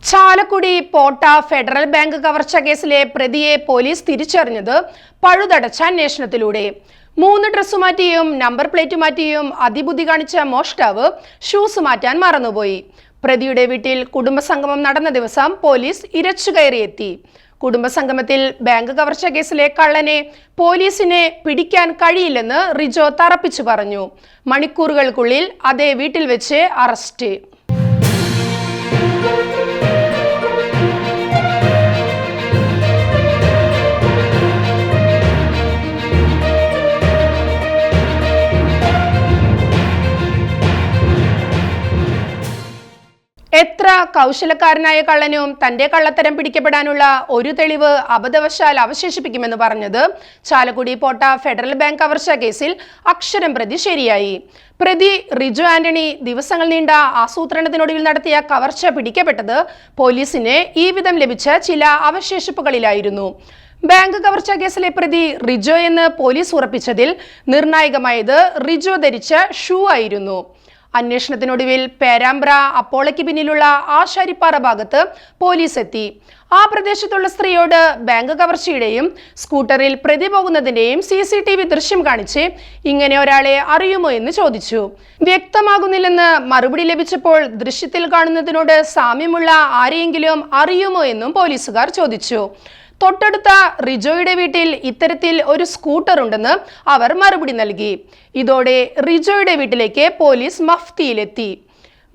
ചാലക്കുടി പോട്ട federal bank കവർച്ച കേസിലെ പ്രതിയെ പോലീസ് തിരിച്ചറിഞ്ഞത് പഴുതടച്ച അന്വേഷണത്തിലൂടെ. 3 ഡ്രസ്സ് മാറ്റിയും നമ്പർ പ്ലേറ്റ് മാറ്റിയും അതിബുദ്ധി കാണിച്ച മോഷ്ടാവ് ഷൂസ് മാറ്റാൻ മറന്നുപോയി. പ്രതിയുടെ വീട്ടിൽ കുടുംബസംഗമം നടന്ന ദിവസം പോലീസ് ഇരച്ചുകയറിയെത്തി. കുടുംബസംഗമത്തിൽ ബാങ്ക് കവർച്ച കേസിലെ കള്ളനെ പോലീസിനെ പിടിക്കാൻ കഴിയില്ലെന്ന് റിജോ തറപ്പിച്ചു പറഞ്ഞു. മണിക്കൂറുകൾക്കുള്ളിൽ അതേ വീട്ടിൽ വെച്ച് അറസ്റ്റ്. എത്ര കൗശലക്കാരനായ കള്ളനും തന്റെ കള്ളത്തരം പിടിക്കപ്പെടാനുള്ള ഒരു തെളിവ് അബദ്ധവശാൽ അവശേഷിപ്പിക്കുമെന്ന് പറഞ്ഞത് ചാലക്കുടി പോട്ട ഫെഡറൽ ബാങ്ക് കവർച്ച കേസിൽ അക്ഷരം പ്രതി ശരിയായി. പ്രതി റിജോ ആന്റണി ദിവസങ്ങൾ നീണ്ട ആസൂത്രണത്തിനൊടുവിൽ നടത്തിയ കവർച്ച പിടിക്കപ്പെട്ടത് പോലീസിന് ഈ വിധം ലഭിച്ച ചില അവശേഷിപ്പുകളിലായിരുന്നു. ബാങ്ക് കവർച്ച കേസിലെ പ്രതി റിജോ എന്ന് പോലീസ് ഉറപ്പിച്ചതിൽ നിർണായകമായത് റിജോ ധരിച്ച ഷൂ ആയിരുന്നു. അന്വേഷണത്തിനൊടുവിൽ പേരാമ്പ്ര അപ്പോളയ്ക്ക് പിന്നിലുള്ള ആശാരിപ്പാറ ഭാഗത്ത് പോലീസ് എത്തി. ആ പ്രദേശത്തുള്ള സ്ത്രീയോട് ബാങ്ക് കവർച്ചയുടെയും സ്കൂട്ടറിൽ പ്രതി പോകുന്നതിന്റെയും CCTV ദൃശ്യം കാണിച്ച് ഇങ്ങനെ ഒരാളെ അറിയുമോ എന്ന് ചോദിച്ചു. വ്യക്തമാകുന്നില്ലെന്ന് മറുപടി ലഭിച്ചപ്പോൾ ദൃശ്യത്തിൽ കാണുന്നതിനോട് സാമ്യമുള്ള ആരെയെങ്കിലും അറിയുമോ എന്നും പോലീസുകാർ ചോദിച്ചു. തൊട്ടടുത്ത റിജോയുടെ വീട്ടിൽ ഇത്തരത്തിൽ ഒരു സ്കൂട്ടർ ഉണ്ടെന്ന് അവർ മറുപടി നൽകി. ഇതോടെ റിജോയുടെ വീട്ടിലേക്ക് പോലീസ് മഫ്തിയിലെത്തി.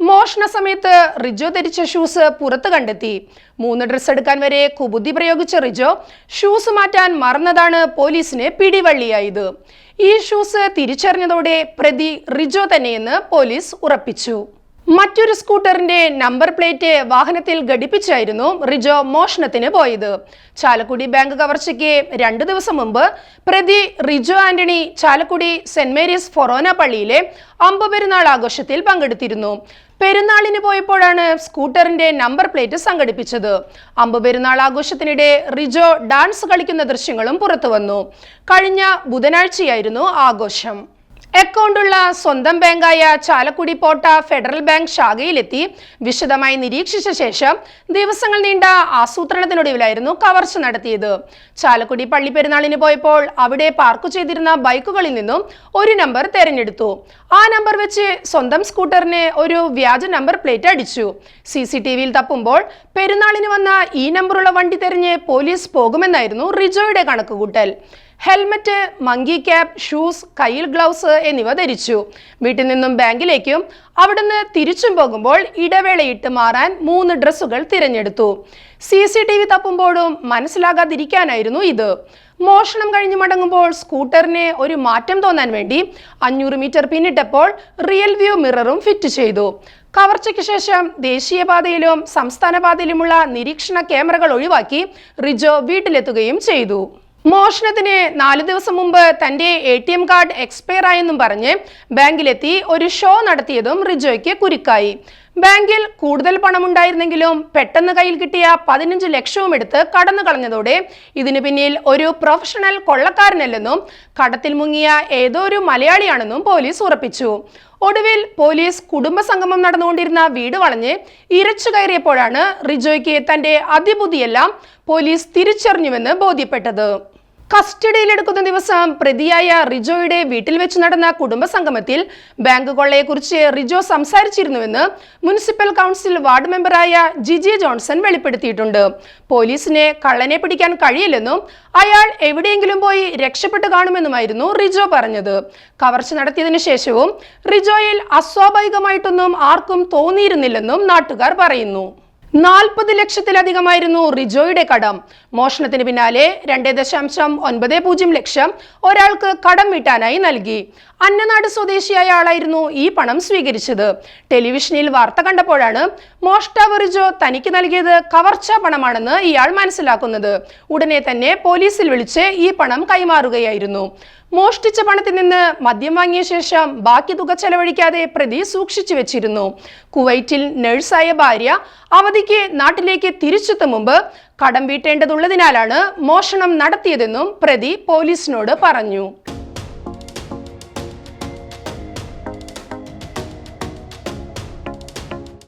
മോഷണ സമയത്ത് റിജോ ധരിച്ച ഷൂസ് പുറത്ത് കണ്ടെത്തി. 3 ഡ്രസ്സ് എടുക്കാൻ വരെ കുബുദ്ധി പ്രയോഗിച്ച റിജോ ഷൂസ് മാറ്റാൻ മറന്നതാണ് പോലീസിന് പിടിവള്ളിയായത്. ഈ ഷൂസ് തിരിച്ചറിഞ്ഞതോടെ പ്രതി റിജോ തന്നെയെന്ന് പോലീസ് ഉറപ്പിച്ചു. മറ്റൊരു സ്കൂട്ടറിന്റെ നമ്പർ പ്ലേറ്റ് വാഹനത്തിൽ ഘടിപ്പിച്ചായിരുന്നു റിജോ മോഷണത്തിന് പോയത്. ചാലക്കുടി ബാങ്ക് കവർച്ചയ്ക്ക് 2 ദിവസം മുമ്പ് പ്രതി റിജോ ആന്റണി ചാലക്കുടി സെന്റ് മേരീസ് ഫൊറോന പള്ളിയിലെ അമ്പുപെരുന്നാൾ ആഘോഷത്തിൽ പങ്കെടുത്തിരുന്നു. പെരുന്നാളിന് പോയപ്പോഴാണ് സ്കൂട്ടറിന്റെ നമ്പർ പ്ലേറ്റ് സംഘടിപ്പിച്ചത്. അമ്പുപെരുന്നാൾ ആഘോഷത്തിനിടെ റിജോ ഡാൻസ് കളിക്കുന്ന ദൃശ്യങ്ങളും പുറത്തുവന്നു. കഴിഞ്ഞ ബുധനാഴ്ചയായിരുന്നു ആഘോഷം. അക്കൗണ്ടുള്ള സ്വന്തം ബാങ്കായ ചാലക്കുടി പോട്ട ഫെഡറൽ ബാങ്ക് ശാഖയിലെത്തി വിശദമായി നിരീക്ഷിച്ച ശേഷം ദിവസങ്ങൾ നീണ്ട ആസൂത്രണത്തിനൊടുവിലായിരുന്നു കവർച്ച നടത്തിയത്. ചാലക്കുടി പള്ളി പെരുന്നാളിന് പോയപ്പോൾ അവിടെ പാർക്ക് ചെയ്തിരുന്ന ബൈക്കുകളിൽ നിന്നും ഒരു നമ്പർ തെരഞ്ഞെടുത്തു. ആ നമ്പർ വെച്ച് സ്വന്തം സ്കൂട്ടറിന് ഒരു വ്യാജ നമ്പർ പ്ലേറ്റ് അടിച്ചു. CCTVയിൽ തപ്പുമ്പോൾ പെരുന്നാളിന് വന്ന ഈ നമ്പറുള്ള വണ്ടി തെരഞ്ഞ് പോലീസ് പോകുമെന്നായിരുന്നു റിജോയുടെ കണക്കുകൂട്ടൽ. ഹെൽമറ്റ്, മങ്കി ക്യാപ്പ്, ഷൂസ്, കയ്യിൽ ഗ്ലൗസ് എന്നിവ ധരിച്ചു. വീട്ടിൽ നിന്നും ബാങ്കിലേക്കും അവിടുന്ന് തിരിച്ചും പോകുമ്പോൾ ഇടവേളയിട്ട് മാറാൻ 3 ഡ്രസ്സുകൾ തിരഞ്ഞെടുത്തു. CCTV തപ്പുമ്പോഴും മനസ്സിലാകാതിരിക്കാനായിരുന്നു ഇത്. മോഷണം കഴിഞ്ഞ് മടങ്ങുമ്പോൾ സ്കൂട്ടറിന് ഒരു മാറ്റം തോന്നാൻ വേണ്ടി 500 മീറ്റർ പിന്നിട്ടപ്പോൾ റിയൽ വ്യൂ മിററും ഫിറ്റ് ചെയ്തു. കവർച്ചയ്ക്ക് ശേഷം ദേശീയപാതയിലും സംസ്ഥാന പാതയിലുമുള്ള നിരീക്ഷണ ക്യാമറകൾ ഒഴിവാക്കി റിജോ വീട്ടിലെത്തുകയും ചെയ്തു. മോഷണത്തിന് 4 ദിവസം മുമ്പ് തന്റെ ATM കാർഡ് എക്സ്പയർ ആയെന്നും പറഞ്ഞ് ബാങ്കിലെത്തി ഒരു ഷോ നടത്തിയതും റിജോയ്ക്ക് കുരുക്കായി. ബാങ്കിൽ കൂടുതൽ പണമുണ്ടായിരുന്നെങ്കിലും പെട്ടെന്ന് കയ്യിൽ കിട്ടിയ 15 ലക്ഷവും എടുത്ത് കടന്നു കളഞ്ഞതോടെ ഇതിനു പിന്നിൽ ഒരു പ്രൊഫഷണൽ കൊള്ളക്കാരനല്ലെന്നും കടത്തിൽ മുങ്ങിയ ഏതോ ഒരു മലയാളിയാണെന്നും പോലീസ് ഉറപ്പിച്ചു. ഒടുവിൽ പോലീസ് കുടുംബസംഗമം നടന്നുകൊണ്ടിരുന്ന വീട് വളഞ്ഞ് ഇരച്ചു കയറിയപ്പോഴാണ് റിജോയ്ക്ക് തന്റെ അതിബുദ്ധിയെല്ലാം പോലീസ് തിരിച്ചറിഞ്ഞുവെന്ന് ബോധ്യപ്പെട്ടത്. കസ്റ്റഡിയിലെടുക്കുന്ന ദിവസം പ്രതിയായ റിജോയുടെ വീട്ടിൽ വെച്ച് നടന്ന കുടുംബസംഗമത്തിൽ ബാങ്ക് കൊള്ളയെക്കുറിച്ച് റിജോ സംസാരിച്ചിരുന്നുവെന്ന് മുനിസിപ്പൽ കൗൺസിൽ വാർഡ് മെമ്പറായ ജിജി ജോൺസൺ വെളിപ്പെടുത്തിയിട്ടുണ്ട്. പോലീസിനെ കള്ളനെ പിടിക്കാൻ കഴിയില്ലെന്നും അയാൾ എവിടെയെങ്കിലും പോയി രക്ഷപ്പെട്ടു കാണുമെന്നുമായിരുന്നു റിജോ പറഞ്ഞത്. കവർച്ച നടത്തിയതിനു ശേഷവും റിജോയിൽ അസ്വാഭാവികമായിട്ടൊന്നും ആർക്കും തോന്നിയിരുന്നില്ലെന്നും നാട്ടുകാർ പറയുന്നു. 40 ലക്ഷത്തിലധികമായിരുന്നു റിജോയുടെ കടം. മോഷണത്തിന് പിന്നാലെ 2.90 ലക്ഷം ഒരാൾക്ക് കടം വീട്ടാനായി നൽകി. അന്നനാട് സ്വദേശിയായ ആളായിരുന്നു ഈ പണം സ്വീകരിച്ചത്. ടെലിവിഷനിൽ വാർത്ത കണ്ടപ്പോഴാണ് മോഷ്ടാവ് റിജോ തനിക്ക് നൽകിയത് കവർച്ചാ പണമാണെന്ന് ഇയാൾ മനസ്സിലാക്കുന്നത്. ഉടനെ തന്നെ പോലീസിൽ വിളിച്ച് ഈ പണം കൈമാറുകയായിരുന്നു. മോഷ്ടിച്ച പണത്തിൽ നിന്ന് മദ്യം വാങ്ങിയ ശേഷം ബാക്കി തുക ചെലവഴിക്കാതെ പ്രതി സൂക്ഷിച്ചു വെച്ചിരുന്നു. കുവൈറ്റിൽ നഴ്സായ ഭാര്യ അവധിക്ക് നാട്ടിലേക്ക് തിരിച്ചെത്തും മുമ്പ് കടം വീട്ടേണ്ടതുള്ളതിനാലാണ് മോഷണം നടത്തിയതെന്നും പ്രതി പോലീസിനോട് പറഞ്ഞു.